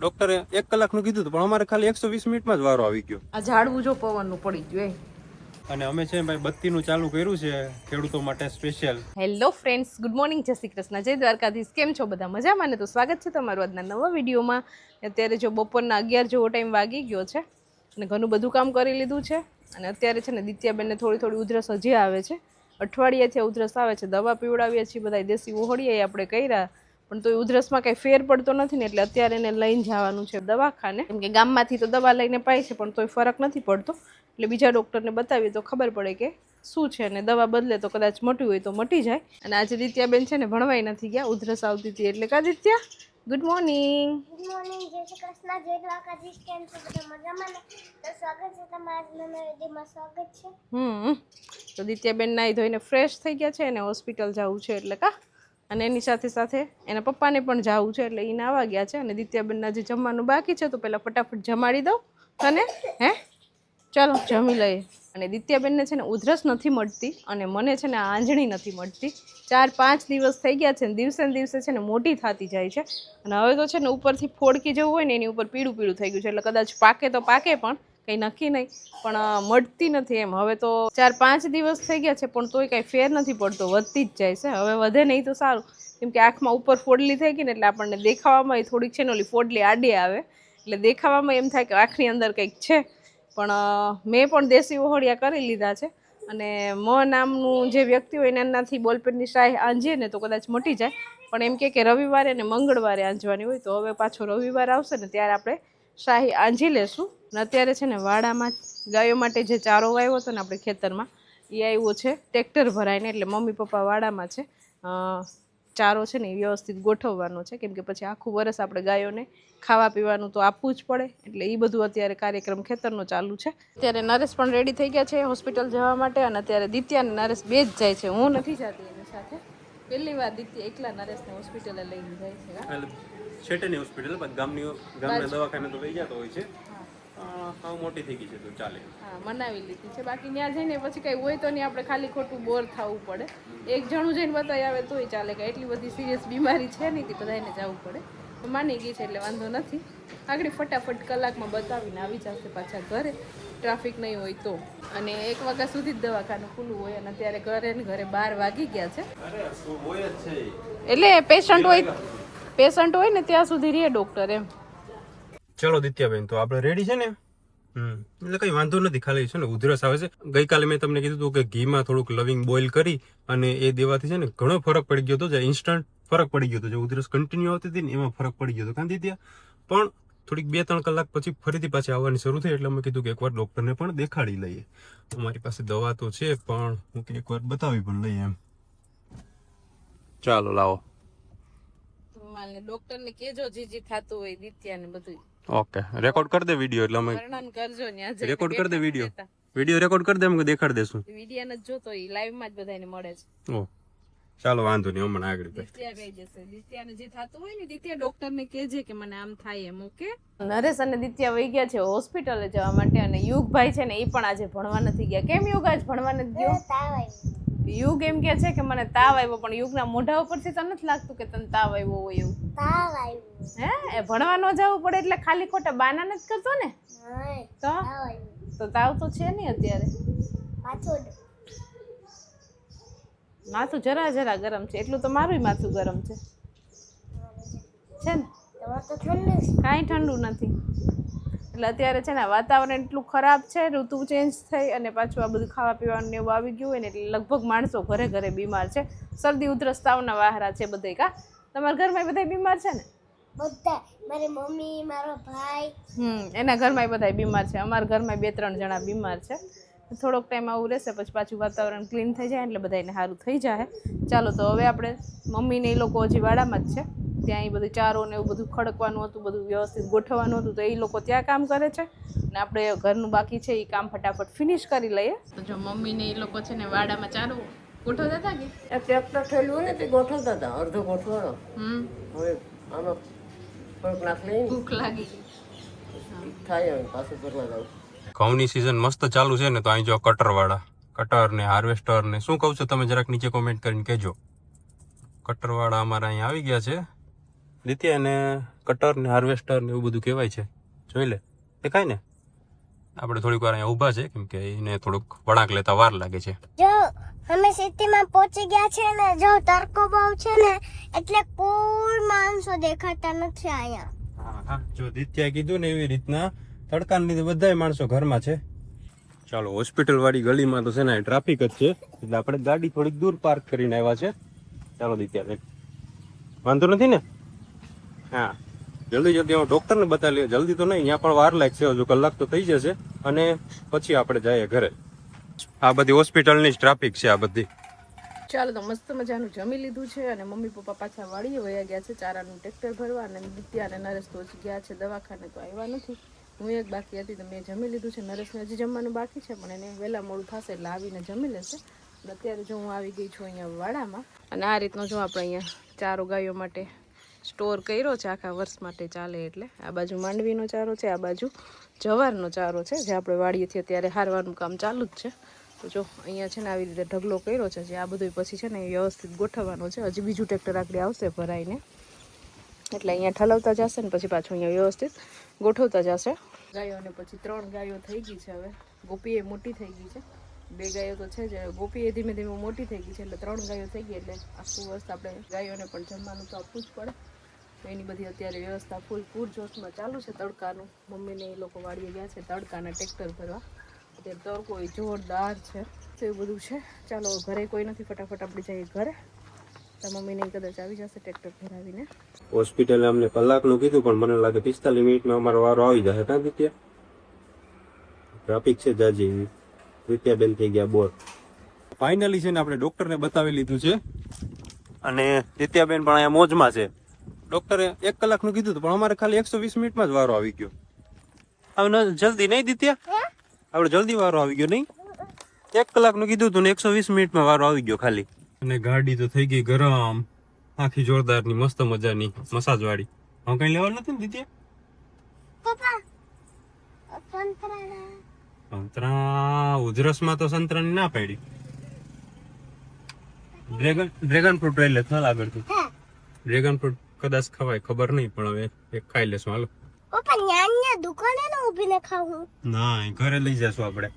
ડોક્ટરે 1 કલાકનું કીધું હતું, પણ અમારે ખાલી 120 મિનિટમાં જ વારો આવી ગયો. આ ઝાડવું જો પવનનું પડી ગયું. અને અમે છે ભાઈ બત્તીનું ચાલુ કર્યું છે ખેડૂતો માટે special. Hello friends, good morning, જય શ્રી કૃષ્ણ, જય દ્વારકાધીશ. કેમ છો બધા? મજામાં ને? તો સ્વાગત છે તમારું આજના નવા વિડીયોમાં. અત્યારે જો બપોરના 11 જેવો ટાઈમ વાગી ગયો છે અને ઘણું બધું કામ કરી લીધું છે. અને અત્યારે છે ને દિત્યાબેનને થોડી ઉધરસ હજી આવે છે. અઠવાડિયાથી ઉધરસ આવે છે. દવા પીવડાવીએ છીએ, બધા દેશી ઓહળીએ આપણે કર્યા, પણ તો ઉધરસમાં કંઈ ફેર પડતો નથી ને, એટલે અત્યારે એને લઈને જવાનું છે દવાખાને. કેમ કે ગામમાંથી તો દવા લઈને પાય છે, પણ તોય ફરક નથી પડતો. એટલે બીજા ડૉક્ટરને બતાવીએ તો ખબર પડે કે શું છે, અને દવા બદલે તો કદાચ મટી હોય તો મટી જાય. અને આજે દિત્યાબેન છે ને ભણવાય નથી ગયા, ઉધરસ આવતી હતી એટલે. કા Ditya, good morning. Good morning, જય શ્રી કૃષ્ણ, જય દ્વારકાધીશ. કેમ છો બધા? મજામાં ને? તો સ્વાગત છે તમારા નવા વિડીયોમાં. સ્વાગત છે. તો દિત્યાબેન નાહી ધોઈને ફ્રેશ થઈ ગયા છે, અને હોસ્પિટલ જવું છે એટલે કા. અને એની સાથે સાથે એના પપ્પાને પણ જવું છે, એટલે એ નાવા ગયા છે. અને દિત્યાબેનના જે જમવાનું બાકી છે તો પહેલાં ફટાફટ જમાડી દઉં તને. હે, ચાલો જમી લઈએ. અને દિત્યાબેનને છે ને ઉધરસ નથી મળતી, અને મને છે ને આંજણી નથી મળતી. 4-5 દિવસ થઈ ગયા છે, ને દિવસે છે ને મોટી થતી જાય છે. અને હવે તો છે ને ઉપરથી ફોડકી જેવું હોય ને એની ઉપર પીળું થઈ ગયું છે, એટલે કદાચ પાકે તો પાકે, પણ કંઈ નક્કી નહીં. પણ મળતી નથી એમ. હવે તો 4-5 દિવસ થઈ ગયા છે, પણ તોય કાંઈ ફેર નથી પડતો, વધતી જ જાય છે. હવે વધે નહીં તો સારું, કેમ કે આંખમાં ઉપર ફોડલી થઈ ગઈ ને, એટલે આપણને દેખાવામાં થોડીક છે ને ઓલી ફોડલી આડી આવે, એટલે દેખાવામાં એમ થાય કે આંખની અંદર કંઈક છે. પણ મેં પણ દેશી ઓહળિયા કરી લીધા છે. અને નામનું જે વ્યક્તિ હોય એનાથી બોલપેનની શાહી આંજીએ ને તો કદાચ મટી જાય. પણ એમ કે રવિવારે ને મંગળવારે આંજવાની હોય, તો હવે પાછો રવિવાર આવશે ને ત્યારે આપણે શાહી આંજી લેશું. અને અત્યારે છે ને વાડામાં ગાયો માટે જે ચારો વાવ્યો હતો ને આપણે ખેતરમાં, એ આવ્યો છે ટ્રેક્ટર ભરાઈને. એટલે મમ્મી પપ્પા વાડામાં છે, ચારો છે ને એ વ્યવસ્થિત ગોઠવવાનો છે, કેમ કે પછી આખું વરસ આપણે ગાયોને ખાવા પીવાનું તો આપવું જ પડે. એટલે એ બધું અત્યારે કાર્યક્રમ ખેતરનો ચાલુ છે. અત્યારે નરેશ પણ રેડી થઈ ગયા છે હોસ્પિટલ જવા માટે. અને અત્યારે દિત્યા અને નરેશ બે જ જાય છે, હું નથી જતી એની સાથે. પહેલી વાર દિત્યા એકલા નરેશને હોસ્પિટલે લઈને જાય છે. છેટેની હોસ્પિટલ ગામના દવાખાને તો લઈ જતો હોય છે. હા, મોટી થઈ ગઈ છે તો ચાલે. હા, મનાવી લીધી છે. બાકી ત્યાં જઈને પછી કંઈ હોય તો નહીં, આપણે ખાલી ખોટું બોર થવું પડે. એક જણું જઈને બતાવી આવે તોય ચાલે, કે એટલી બધી સિરિયસ બીમારી છે નહીં કે બધાને જવું પડે. તો માની ગઈ છે એટલે વાંધો નથી. આગળ ફટાફટ કલાકમાં બતાવીને આવી જશે પાછા ઘરે, ટ્રાફિક નહીં હોય તો. અને 1 વાગ્યા સુધી જ દવાખાનું ખુલ્લું હોય, અને અત્યારે ઘરે 12 વાગી ગયા છે. એટલે પેશન્ટ હોય ને ત્યાં સુધી રહે ડૉક્ટર એમ. ચલો દિત્યાબેન, તો આપણે રેડી છે ને? એટલે કઈ વાંધો નથી, ખાલી છે ને ઉધરસ આવે છે. ગઈકાલે મેં તમને કીધું હતું કે ઘીમાં થોડુંક લવિંગ બોઇલ કરી અને એ દેવાથી છે ને ઘણો ફરક પડી ગયો હતો. જે ઇન્સ્ટન્ટ ફરક પડી ગયો હતો, જે ઉધરસ કન્ટિન્યુ આવતી હતી ને એમાં ફરક પડી ગયો હતો. કાંદી ત્યાં પણ થોડીક 2-3 કલાક પછી ફરીથી પાછી આવવાની શરૂ થઈ, એટલે અમે કીધું કે એકવાર ડોક્ટરને પણ દેખાડી લઈએ. અમારી પાસે દવા તો છે, પણ હું કે એકવાર બતાવી પણ લઈએ એમ. ચાલો લાવો. ડોક્ટરને કેજો જે થતું હોય દિત્યાને બધું. ઓકે, રેકોર્ડ કરી દે વિડીયો, એટલે અમે વર્ણન કરજો ન્યા જઈને. રેકોર્ડ કરી દે વિડીયો રેકોર્ડ કરી દે, અમે દેખાડી દેશું. વિડીયો ન જોતો, ઈ લાઈવ માં જ બધાને મળે છે. ઓ ચાલો, વાંધો નહીં, હમણાં આગળ દિત્યા કહી જશે. દિત્યાને જે થતું હોય ને, દિત્યા ડોક્ટરને કહેજે કે મને આમ થાય એમ. ઓકે. નરેશ અને દિત્યા વહી ગયા છે હોસ્પિટલે જવા માટે. અને યુગભાઈ છે ને એ પણ આજે ભણવા નથી ગયા. કેમ યુગ આજ ભણવા નથી ગયો? તાવ આવ્યો. યુગ એમ કે છે કે મને તાવ આવ્યો, પણ યુગના મોઢા ઉપરથી તો નથી લાગતું કે તને તાવ આવ્યો હોય એવું. તાવ આવ્યો. હે, એ ભણવા ન જવું પડે એટલે ખાલી ખોટા બાના નથી કરતો ને? નહીં, તો તાવ આવ્યો. તો તાવ તો છે નહીં અત્યારે. પાછો માથું જરા ગરમ છે, એટલું તો મારું માથું ગરમ છે. છે ને? તમારે તો ઠંડુ છે. કાંઈ ઠંડુ નથી. એટલે અત્યારે છે ને વાતાવરણ એટલું ખરાબ છે, ઋતુ ચેન્જ થઈ અને પાછું આ બધું ખાવા પીવાનું એવું આવી ગયું હોય ને, એટલે લગભગ માણસો ઘરે બીમાર છે. શરદી ઉધરસ તાવના વાહરા છે બધે. કા તમારા ઘરમાં બધા બીમાર છે ને? બધા, મારી મમ્મી, મારો ભાઈ. એના ઘરમાં બધા બીમાર છે. અમારા ઘરમાં 2-3 જણા બીમાર છે. થોડોક ટાઈમ આવું રહેશે, પછી પાછું વાતાવરણ ક્લીન થઈ જાય એટલે બધાને સારું થઈ જાય. ચાલો, તો હવે આપણે મમ્મીને એ લોકો હજી વાડામાં જ છે. ત્યાં એ બધું ચારો ને એવું બધું ખડકવાનું હતું, બધું વ્યવસ્થિત ગોઠવવાનું હતું, તો એ લોકો ત્યાં કામ કરે છે. અને આપણે ઘરનું બાકી છે એ કામ ફટાફટ ફિનિશ કરી લઈએ. તો જો મમ્મીને એ લોકો છે ને વાડામાં ચારો ગોઠવતા હતા કે ટ્રેક્ટર થયેલું ને તે ગોઠવતા હતા, અડધો ગોઠવાડો. હવે આનો થોડોક નાખ લઈ ભૂખ લાગી થાય, હવે પાછું કરવા જાવ. ઘઉંની સિઝન મસ્ત ચાલુ છે ને, તો અહીં જો કટર ને હાર્વેસ્ટર ને શું કહું છું તમે જરાક નીચે કોમેન્ટ કરીને કહેજો. કટરવાળા અમારા અહીંયા આવી ગયા છે. દિત્યા એને કટર ને હાર્વેસ્ટર ને એવું બધું કહેવાય છે, જોઈ લે દેખાય ને. આપણે થોડીક વાર અહીંયા ઊભા છે કેમ કે એને થોડુંક વળાંક લેતા વાર લાગે છે. જો અમે સિટીમાં પહોંચી ગયા છે ને, જો તડકો બહુ છે ને એટલે કોઈ માણસો દેખાતા નથી અહીંયા. હા, જો દિત્યાએ કીધું ને એવી રીતના તડકાને લીધે બધાય માણસો ઘરમાં છે. ચાલો, હોસ્પિટલ વાળી ગલીમાં તો છે ને ટ્રાફિક જ છે, એટલે આપણે ગાડી થોડીક દૂર પાર્ક કરીને આવ્યા છે. ચાલો દિત્યા, વાંધો નથી ને? હા, જલ્દી હું ડોક્ટરને બતાવી લઈએ. જલ્દી તો નહીં, અહીંયા પણ વાર લાગશે, હજુ કલાક તો થઈ જશે, અને પછી આપણે જઈએ ઘરે. આ બધી હોસ્પિટલની જ ટ્રાફિક છે આ બધી. ચાલો તો મસ્ત મજાનું જમી લીધું છે અને મમ્મી પપ્પા પાછા વાડીએ વયા ગયા છે ચારાનું ટ્રેક્ટર ભરવા, અને દિત્યા અને નરેશ તો હજી ગયા છે દવાખાને, તો આવ્યા નથી. હું એક બાકી હતી તો મેં જમી લીધું છે. નરેશને હજી જમવાનું બાકી છે, પણ એને વહેલા મોડું થશે એટલે આવીને જમી લેશે. અને અત્યારે જો હું આવી ગઈ છું અહીંયા વાડામાં, અને આ રીતનો જો આપણે અહીંયા ચારો ગાયો માટે સ્ટોર કર્યો છે, આખા વર્ષ માટે ચાલે એટલે. આ બાજુ માંડવીનો ચારો છે, આ બાજુ જવારનો ચારો છે, જે આપણે વાડીએથી અત્યારે હારવાનું કામ ચાલુ જ છે. તો જો અહીંયા છે ને આવી રીતે ઢગલો કર્યો છે, જે આ બધું પછી છે ને વ્યવસ્થિત ગોઠવવાનો છે. હજી બીજું ટ્રેક્ટર આગળ આવશે ભરાઈને, એટલે અહીંયા ઠલવતા જશે ને પછી પાછું અહીંયા વ્યવસ્થિત ગોઠવતા જશે. ગાયોને પછી 3 ગાયો થઈ ગઈ છે, હવે ગોપીએ મોટી થઈ ગઈ છે. 2 ગાયો તો છે જ, ગોપીએ ધીમે ધીમે મોટી થઈ ગઈ છે, એટલે 3 ગાયો થઈ ગઈ. એટલે આખું વર્ષ આપણે ગાયોને પણ જમવાનું તો આપવું જ પડે. તો એની બધી અત્યારે વ્યવસ્થા ફૂલ પૂરજોશમાં ચાલુ છે. તડકાનું મમ્મીને એ લોકો વાડીએ ગયા છે તડકાના ટ્રેક્ટર ભરવા. અત્યારે તડકો જોરદાર છે, તો એવું બધું છે. ચાલો ઘરે કોઈ નથી, ફટાફટ આપણે જઈએ ઘરે. તો મમ્મીને કદાચ આવી જશે ટ્રેક્ટર ભરાવીને. હોસ્પિટલે અમને કલાકનું કીધું, પણ મને લાગે 45 મિનિટમાં અમારો વારો આવી જશે. કાં દિત્યા? ટ્રાફિક છે જાજી. દિત્યાબેન થઈ ગયા બોર. ફાઇનલી છે ને આપણે ડોક્ટરને બતાવી લીધું છે, અને દિત્યાબેન પણ અહીંયા મોજમાં છે. ડોક્ટરે 1 કલાકનું કીધું હતું, પણ અમારે ખાલી 120 મિનિટમાં જ વારો આવી ગયો. હવે જલ્દી નહીં દિત્યા, આપણે જલ્દી વારો આવી ગયો નહીં. 1 કલાકનું કીધું હતું ને 120 મિનિટમાં વારો આવી ગયો ખાલી. અને ગાડી તો થઈ ગઈ ગરમ, આખી જોરદારની મસ્ત મજાની મસાજ વાળી. હવે કઈ લેવાનું નથી ને દિત્યા? સંતરા ઉધરસમાં તો સંતરાની ના પાડી. ડ્રેગન ફ્રૂટ લઈ લે, ના આગળથી. ડ્રેગન ફ્રૂટ કદાચ ખવાય, ખબર નહીં, પણ હવે એક ખાઈ લેશું. હાલો દુકાને ને ઊભીને ખાવું? ના, ઘરે લઈ જશું આપણે.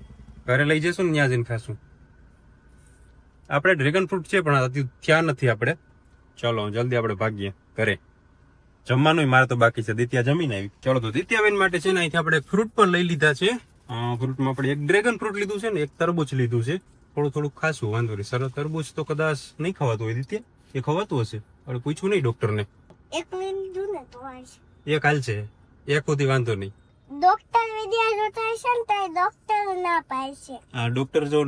ઘરે લઈ જશું ને ત્યાં જઈને ખાશું. આપણે ડ્રેગન ફ્રૂટ છે પણ હજી થયા નથી આપણે. ચલો જલ્દી આપણે ભાગીએ ઘરે. જમવાનું મારે તો બાકી છે, દિત્યા જમીને આવી. ચલો તો દિત્યાબેન માટે છે ને અહીંથી આપણે ફ્રૂટ પણ લઈ લીધા છે. ફ્રૂટમાં આપણે એક ડ્રેગન ફ્રૂટ લીધું છે ને એક તરબૂચ લીધું છે. થોડું ખાશું, વાંધો નહીં. સરસ તરબૂચ તો કદાચ નહીં ખવાતું હોય દિત્યા, એ ખવાતું હશે. આપણે પૂછવું નહીં ડોક્ટરને. એક લીધું ને તો એક હાલ છે, એક સુધી વાંધો નહીં. ડોક્ટર વિડિયો જોતા હશે ને તો ડોક્ટર ના પાડે છે. હા, ડોક્ટર જો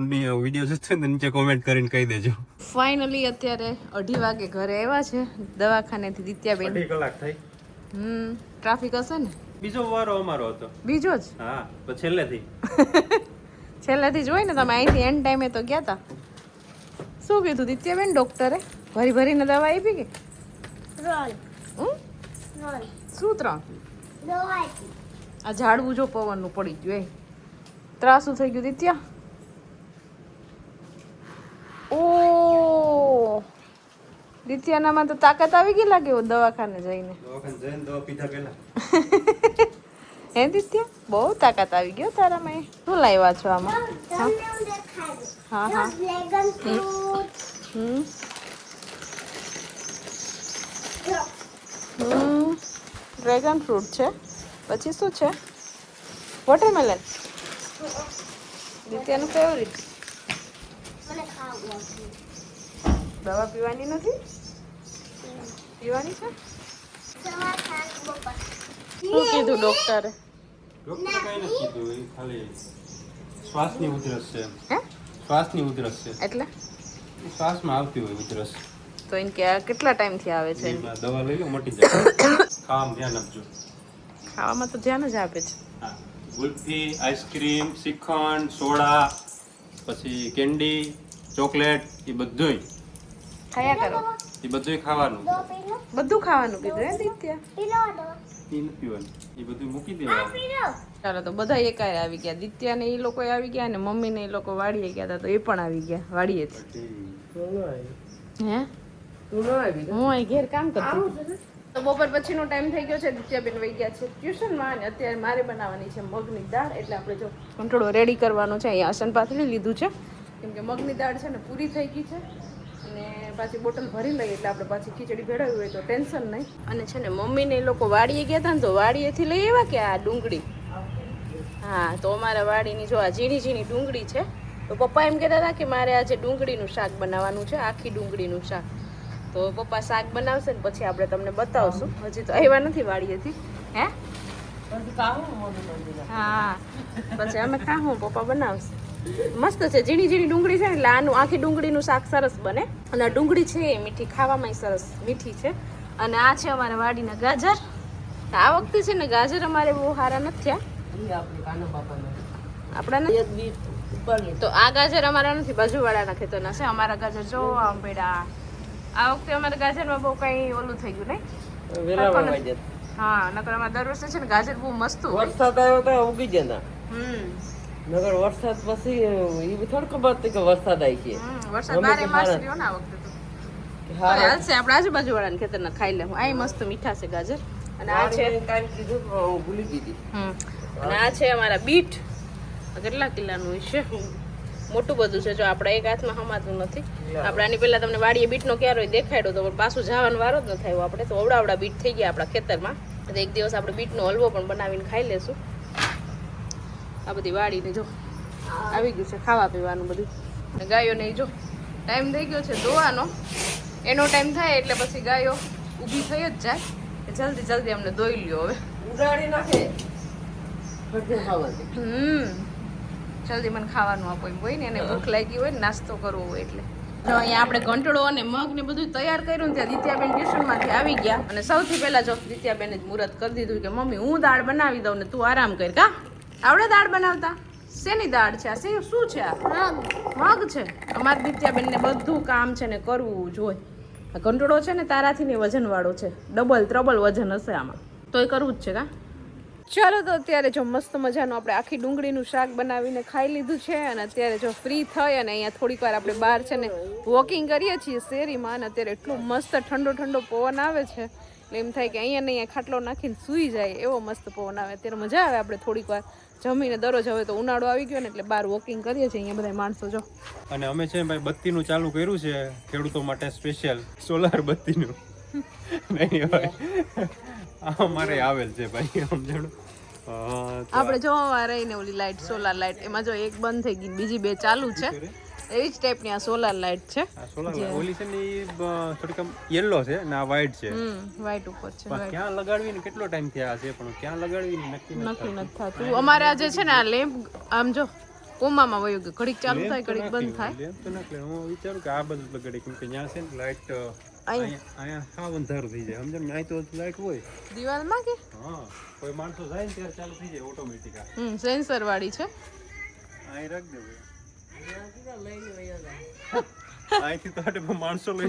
વિડીયો જોશે ને નીચે કોમેન્ટ કરીને કહી દેજો. ફાઇનલી અત્યારે 2:30 વાગે ઘરે આવ્યા છે દવાખાનેથી દિત્યાબેન. 2 કલાક થઈ. ટ્રાફિક હશે ને? બીજો વારો અમારો હતો. બીજો જ? હા, તો છેલ્લેથી છેલ્લેથી જ હોય ને. તમે અહીંથી એન્ડ ટાઈમે તો ગયા હતા. શું કીધું દિત્યાબેન ડોક્ટરે? ભરીને દવા આપી કે? 3 શું 3? દવા આ ઝાડવું જો પવનનું પડી ગયું, એ ત્રાસું થઈ ગયું દિત્યા. ઓ દિત્યાનામાં તો તાકાત આવી ગઈ લાગે દવાખાને જઈને. દવા પીધા પહેલા હે દિત્યા, બહુ તાકાત આવી ગયો તારામાં. શું લાવ્યા છો આમાં? હા હા, ડ્રેગન ફ્રૂટ. ડ્રેગન ફ્રૂટ છે. પછી શું છે? વોટરમેલન. દિત્યાનું ફેવરિટ. મને ખાવું. દવા પીવાની નથી? પીવાની છે. સવાર સાંજ બપોર. શું કીધું ડોક્ટરે? ડોક્ટરે કઈ નથી કીધું, એ ખાલી શ્વાસની ઉધરસ છે. હે? શ્વાસની ઉધરસ છે, એટલે શ્વાસમાં આવતી હોય ઉધરસ. તો એને કે કેટલા ટાઈમથી આવે છે? એમાં દવા લઈ લો, મટી જાય. ખાવામાં ધ્યાન આપજો. ખાવામાં તો ધ્યાન જ આપે છે. હા, ગુલ્ફી, આઈસ્ક્રીમ, શ્રીખંડ, સોડા, પછી કેન્ડી, ચોકલેટ, એ બધુંય ખાયા કરો. એ બધુંય ખાવાનું. દવા પી લો. બધું ખાવાનું કીધું હે દિત્યા? પી લો દવા. એ નથી પીવાનું, એ બધું મૂકી દેવાનું. પી લો. ચાલો તો બધા એકાય આવી ગયા. દિત્યા ને એ લોકો આવી ગયા, અને મમ્મી ને એ લોકો વાડીએ ગયા હતા, તો એ પણ આવી ગયા વાડીએથી. હે? હું અહીં ઘેર કામ કરતી. તો બપોર પછીનો ટાઈમ થઈ ગયો છે. દિત્યાબેન વહી ગયા છે ટ્યુશનમાં અને અત્યારે મારે બનાવવાની છે મગની દાળ. એટલે આપણે જો કંટોળો રેડી કરવાનો છે. અહીંયા આસન પાથરી લીધું છે કેમ કે મગની દાળ છે ને પૂરી થઈ ગઈ છે અને પાછી બોટલ ભરી લઈએ એટલે આપણે પાછી ખીચડી ભેળવી હોય તો ટેન્શન નહીં. અને છે ને મમ્મીને એ લોકો વાડીએ ગયા હતા ને તો વાડીએથી લઈ આવ્યા કે આ ડુંગળી. હા તો અમારા વાડીની જો આ ઝીણી ઝીણી ડુંગળી છે. તો પપ્પા એમ કહેતા હતા કે મારે આજે ડુંગળીનું શાક બનાવવાનું છે, આખી ડુંગળીનું શાક. તો પપ્પા શાક બનાવશે ને પછી આપણે તમને બતાવશું. હજી તો આવ્યા નથી વાડીએથી. હે હા પછી અમે ખાવું, પપ્પા બનાવશે. મસ્ત છે, ઝીણી ઝીણી ડુંગળી છે ને એટલે આનું આખી ડુંગળીનું શાક સરસ બને. અને આ ડુંગળી છે એ મીઠી, ખાવામાં સરસ મીઠી છે. અને આ છે અમારા વાડીના ગાજર. આ વખતે છે ને ગાજર અમારે બહુ સારા નથી થયા આપણા. તો આ ગાજર અમારા નથી, બાજુવાળાના ખેતરના છે. અમારા ગાજર જો આમ પડ્યા. આ વખતે અમારા ગાજરમાં બહુ કઈ ઓલું થઈ ગયું નહીં. હા નકર અમારે દર વર્ષે છે ને ગાજર બહુ મસ્ત હોય. વરસાદ આવ્યો તો ઉગી જતા. નગર વરસાદ પછી એ થોડું ખબર હતી કે વરસાદ આવી છે. વરસાદ બારે માસ રહ્યો ને આ વખતે તો. હાલશે આપણે આજુબાજુવાળાના ખેતરના ખાઈ લેવું. આ મસ્ત મીઠા છે ગાજર. અને આ છે ભૂલી દીધી. અને આ છે અમારા બીટ. કેટલા કિલ્લાનું હોય છે, મોટું બધું છે. જો આપણે એક હાથમાં હમાતું નથી. આપણે આની પહેલા તમને વાડીએ બીટનો ક્યારો દેખાડ્યો તો પણ પાછું જવાનો વારો જ ન થયો. આપણે તો અવડાવડા બીટ થઈ ગયા આપણા ખેતરમાં. તો એક દિવસ આપણે બીટનો હલવો પણ બનાવીને ખાઈ લેશું. આ બધી વાડીને જો આવી ગયું છે ખાવા પીવાનું બધું. અને ગાયોને જો ટાઈમ થઈ ગયો છે દોવાનો. એનો ટાઈમ થાય એટલે પછી ગાયો ઊભી થઈ જ જાય. જલ્દી જલ્દી અમને દોઈ લ્યો હવે. ઉડાડી નાખે. જલ્દી મને ખાવાનું આપો એમ હોય ને, એને ભૂખ લાગી હોય ને નાસ્તો કરવો હોય એટલે. જો અહીંયા આપણે ઘંટડો અને મગ ને બધું તૈયાર કર્યું ને ત્યાં દિત્યાબેન ટ્યુશનમાંથી આવી ગયા. અને સૌથી પહેલા જો દિત્યાબેને જ મુહૂર્ત કરી દીધું કે મમ્મી હું દાળ બનાવી દઉં ને તું આરામ કર. કા આવડે દાળ બનાવતા? શેની દાળ છે આ? શું છે આ? મગ છે. અમારી દિત્યાબેનને બધું કામ છે ને કરવું જોઈએ. આ ઘંટડો છે ને તારાથી ને વજન વાળો છે, ડબલ ત્રબલ વજન હશે આમાં, તો એ કરવું જ છે. કા ચાલો તો અત્યારે જો મસ્ત મજાનું આપણે આખી ડુંગળીનું શાક બનાવીને ખાઈ લીધું છે. અને અત્યારે જો ફ્રી થઈ અને અહીંયા થોડીક વાર આપણે બહાર છે ને વોકિંગ કરીએ છીએ શેરીમાં. અને અત્યારે એટલું મસ્ત ઠંડો ઠંડો પવન આવે છે એટલે એમ થાય કે અહીંયા ને અહીંયા ખાટલો નાખીને સૂઈ જાય એવો મસ્ત પવન આવે. અત્યારે મજા આવે. આપણે થોડીક વાર જમીને દરરોજ હવે તો ઉનાળો આવી ગયો ને એટલે બહાર વોકિંગ કરીએ છીએ અહીંયા બધા માણસો જો. અને અમે છે ભાઈ બત્તીનું ચાલુ કર્યું છે ખેડૂતો માટે સ્પેશિયલ સોલાર બત્તીનું. નહીં ભાઈ અમારે આવેલ છે ભાઈ સમજણ. આપણે જોવા રહીને ઓલી લાઈટ સોલાર લાઈટ એમાં જો એક બંધ થઈ ગઈ, બીજી બે ચાલુ છે. એવી જ ટાઈપની આ સોલાર લાઈટ છે. ઓલી છે ને એ થોડીક આમ યલો છે ને આ વ્હાઈટ છે. વ્હાઈટ ઉપર છે. ક્યાં લગાડવી ને કેટલો ટાઈમ થયા છે પણ ક્યાં લગાડવી ને નક્કી નથી થતું. અમારે આજે છે ને આ લેમ્પ આમ જો કોમામાં વયું ગયું, ઘડીક ચાલુ થાય ઘડીક બંધ થાય. લેમ્પ તો નાખલે હું વિચારું કે આ બધું લગાડી કેમ કે ત્યાં છે ને લાઈટ અહીંયા સાવ અંધારું થઈ જાય સમજણ. અહીં તો લાઈટ હોય દિવાલમાં કે હા કોઈ માણસો જાય ને ત્યારે ચાલુ થઈ જાય ઓટોમેટિક. સેન્સર વાળી છે. અહીં રાખ દે અહીંથી તો આટે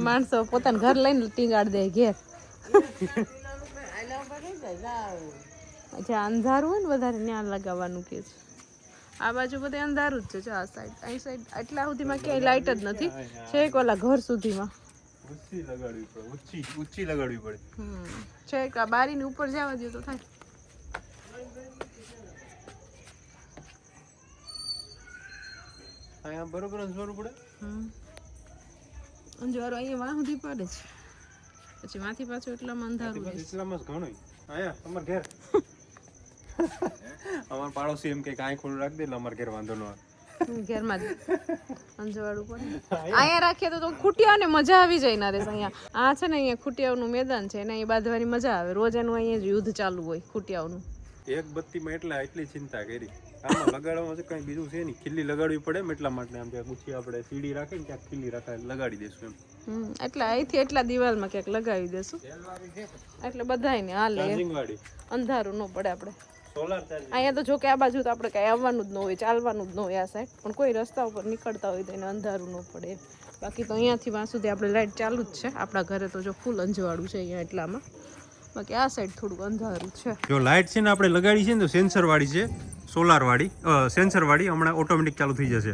માણસો પોતાનું ઘર લઈને ટીંગાડ દે ઘેર. અચ્છા અંધારું હોય ને વધારે ત્યાં લગાવવાનું કે છે. આ બાજુ બધે અંધારું જ છે. જો આ સાઈડ અહીં સાઈડ આટલા સુધીમાં ક્યાંય લાઈટ જ નથી. છેક ઓલા ઘર સુધીમાં ઊંચી લગાડવી પડે. છેક આ બારીની ઉપર જવા દો તો થાય. અહીંયા બરોબર અંજવાળું પડે. અંજવાળું અહીંયા વાહ સુધી પડે છે પછી માંથી પાછું એટલામાં અંધારું રહે. એટલામાં જ ઘણું અહીંયા અમાર ઘેર અમાર પાડોશી એમ કે આંખ ખોલું રાખી દે એટલે અમાર ઘેર વાંધો ન આવે. ઘેરમાં જ અંજવાળું પડે. અહીંયા રાખીએ તો ખૂટિયાને મજા આવી જાય ના રે. અહીંયા આ છે ને અહીંયા ખૂટિયાઓનું મેદાન છે ને અહીંયા બાંધવાની મજા આવે. રોજ એનું અહીંયા જ યુદ્ધ ચાલુ હોય ખૂટિયાઓનું. એક બત્તીમાં એટલી ચિંતા કરી. આમાં લગાડવામાં કઈ બીજું છે નહીં, ખીલ્લી લગાડવી પડે એમ એટલા માટે. આમ ક્યાંક ઊંચી આપણે સીડી રાખીને ક્યાંક ખીલ્લી લગાડી દઈશું એમ. એટલે અહીંથી એટલા દિવાલમાં ક્યાંક લગાવી દેશું એટલે બધાયને હાલે, અંધારું ન પડે. આપણે અહીંયા તો જો કે આ બાજુ તો આપણે કઈ આવવાનું જ ન હોય, ચાલવાનું જ ન હોય આ સાઈડ. પણ કોઈ રસ્તા ઉપર નીકળતા હોય તો એને અંધારું ન પડે. બાકી તો અહીંયાથી વાં સુધી આપણે લાઈટ ચાલુ જ છે. આપણા ઘરે તો જો ફૂલ અંજવાળું છે અહીંયા એટલામાં. બાકી આ સાઈડ થોડુંક અંધારું છે. જો લાઈટ છે ને આપણે લગાડી છે ને તો સેન્સર વાળી છે, સોલાર વાળી સેન્સર વાળી. હમણાં ઓટોમેટિક ચાલુ થઈ જશે.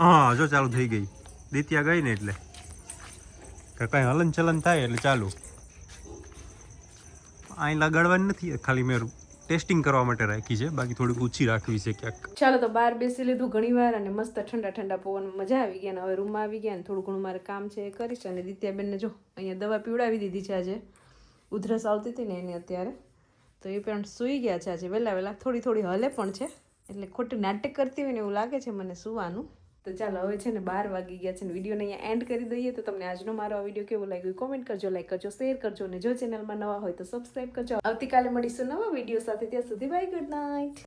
હા જો ચાલુ થઈ ગઈ. દિત્યા ગઈ ને એટલે કઈ હલન ચલન થાય એટલે ચાલુ. અહીં લગાડવાની નથી, ખાલી મેં ટેસ્ટિંગ કરવા માટે રાખી છે, બાકી થોડીક ઊંચી રાખવી છે ક્યાંક. ચાલો તો બહાર બેસી લીધું ઘણી વાર અને મસ્ત ઠંડા ઠંડા પવનમાં મજા આવી ગઈ. અને હવે રૂમમાં આવી ગયા ને થોડું ઘણું મારે કામ છે એ કરીશ. અને દિત્યાબેનને જો અહીંયા દવા પીવડાવી દીધી છે. આજે ઉધરસ આવતી હતી ને એની અત્યારે, તો એ પણ સૂઈ ગયા છે આજે વહેલા. થોડી થોડી હલે પણ છે, એટલે ખોટું નાટક કરતી હોય ને એવું લાગે છે મને સૂવાનું. તો ચાલો હવે છે ને 12 વાગી ગયા છે ને વિડીયોને અહીંયા એન્ડ કરી દઈએ. તો તમને આજનો મારો આ વિડીયો કેવો લાગ્યો કોમેન્ટ કરજો, લાઈક કરજો, શેર કરજો, અને જો ચેનલમાં નવા હોય તો સબસ્ક્રાઈબ કરજો. આવતીકાલે મળીશું નવા વિડીયો સાથે. ત્યાં સુધી બાય, ગુડ નાઇટ.